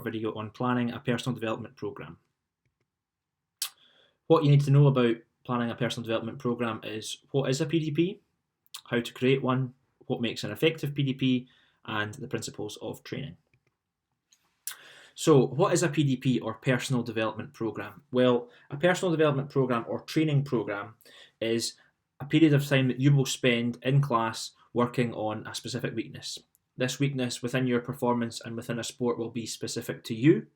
video on planning a personal development program. What you need to know about planning a personal development program is what is a PDP, how to create one, what makes an effective PDP, and the principles of training. So, what is a PDP or personal development program? Well, a personal development program or training program is a period of time that you will spend in class working on a specific weakness. This weakness within your performance and within a sport will be specific to you,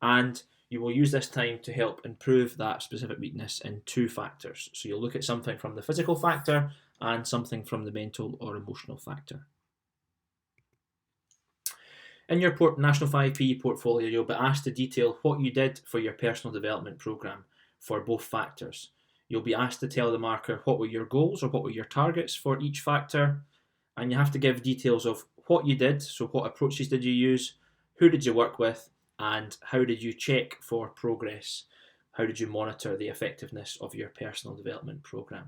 and you will use this time to help improve that specific weakness in two factors. So you'll look at something from the physical factor and something from the mental or emotional factor. In your National 5P portfolio, you'll be asked to detail what you did for your personal development program for both factors. You'll be asked to tell the marker what were your goals or what were your targets for each factor, and you have to give details of what you did, so what approaches did you use, who did you work with, and how did you check for progress? How did you monitor the effectiveness of your personal development program?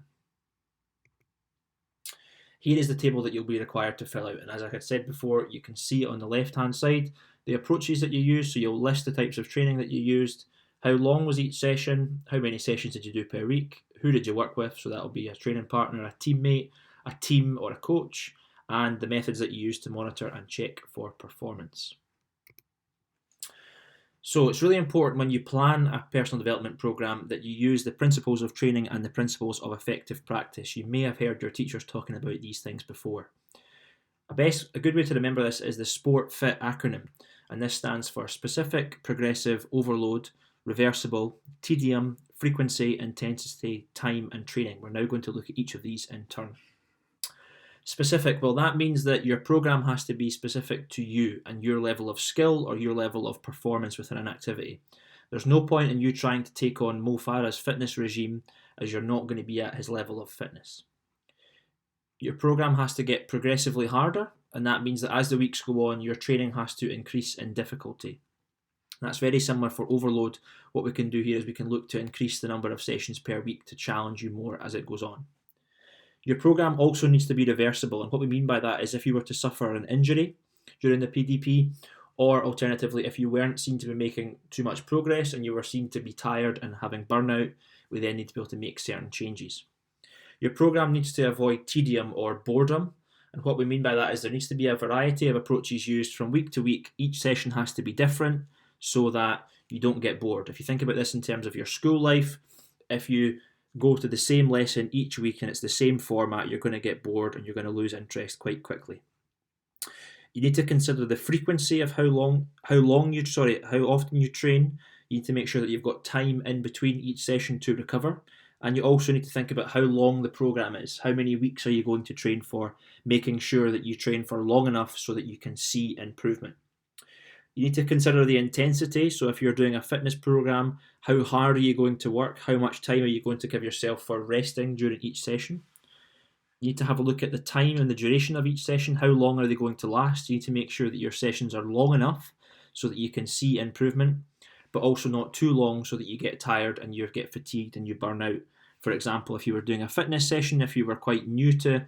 Here is the table that you'll be required to fill out, and as I had said before, you can see on the left hand side the approaches that you use, so you'll list the types of training that you used, how long was each session, how many sessions did you do per week, who did you work with, so that'll be a training partner, a teammate, a team or a coach, and the methods that you use to monitor and check for performance. So it's really important when you plan a personal development program that you use the principles of training and the principles of effective practice. You may have heard your teachers talking about these things before. A good way to remember this is the SPORT FIT acronym, and this stands for Specific, Progressive, Overload, Reversible, Tedium, Frequency, Intensity, Time, and Training. We're now going to look at each of these in turn. Specific, well, that means that your program has to be specific to you and your level of skill or your level of performance within an activity. There's no point in you trying to take on Mo Farah's fitness regime, as you're not going to be at his level of fitness. Your program has to get progressively harder, and that means that as the weeks go on, your training has to increase in difficulty. That's very similar for overload. What we can do here is we can look to increase the number of sessions per week to challenge you more as it goes on. Your program also needs to be reversible, and what we mean by that is if you were to suffer an injury during the PDP, or alternatively if you weren't seen to be making too much progress and you were seen to be tired and having burnout, we then need to be able to make certain changes. Your program needs to avoid tedium or boredom, and what we mean by that is there needs to be a variety of approaches used from week to week. Each session has to be different so that you don't get bored. If you think about this in terms of your school life, if you go to the same lesson each week and it's the same format, you're going to get bored and you're going to lose interest quite quickly. You need to consider the frequency of how often you train. You need to make sure that you've got time in between each session to recover, and you also need to think about how long the program is. How many weeks are you going to train for, making sure that you train for long enough so that you can see improvement. You need to consider the intensity. So if you're doing a fitness program, how hard are you going to work? How much time are you going to give yourself for resting during each session? You need to have a look at the time and the duration of each session. How long are they going to last? You need to make sure that your sessions are long enough so that you can see improvement, but also not too long so that you get tired and you get fatigued and you burn out. For example, if you were doing a fitness session, if you were quite new to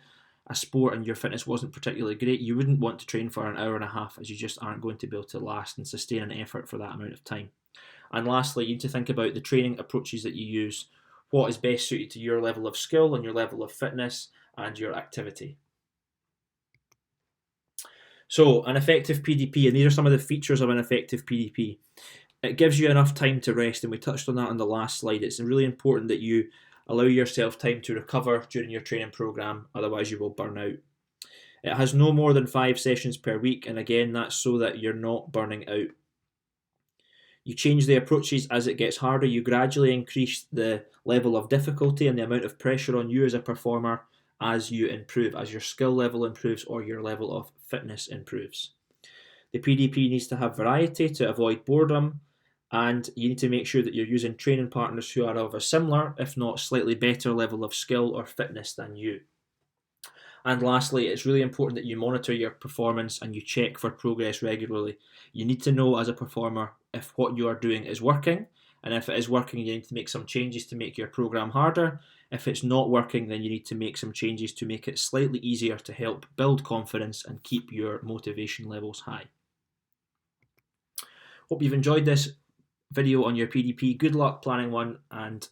a sport and your fitness wasn't particularly great, you wouldn't want to train for an hour and a half, as you just aren't going to be able to last and sustain an effort for that amount of time. And lastly, you need to think about the training approaches that you use, what is best suited to your level of skill and your level of fitness and your activity. So, an effective PDP, and these are some of the features of an effective PDP. It gives you enough time to rest, and we touched on that on the last slide. It's really important that you allow yourself time to recover during your training program, otherwise you will burn out. It has no more than 5 sessions per week, and again, that's so that you're not burning out. You change the approaches as it gets harder. You gradually increase the level of difficulty and the amount of pressure on you as a performer as you improve, as your skill level improves or your level of fitness improves. The PDP needs to have variety to avoid boredom, and you need to make sure that you're using training partners who are of a similar, if not slightly better level of skill or fitness than you. And lastly, it's really important that you monitor your performance and you check for progress regularly. You need to know as a performer if what you are doing is working, and if it is working, you need to make some changes to make your program harder. If it's not working, then you need to make some changes to make it slightly easier to help build confidence and keep your motivation levels high. Hope you've enjoyed this video on your PDP. Good luck planning one, and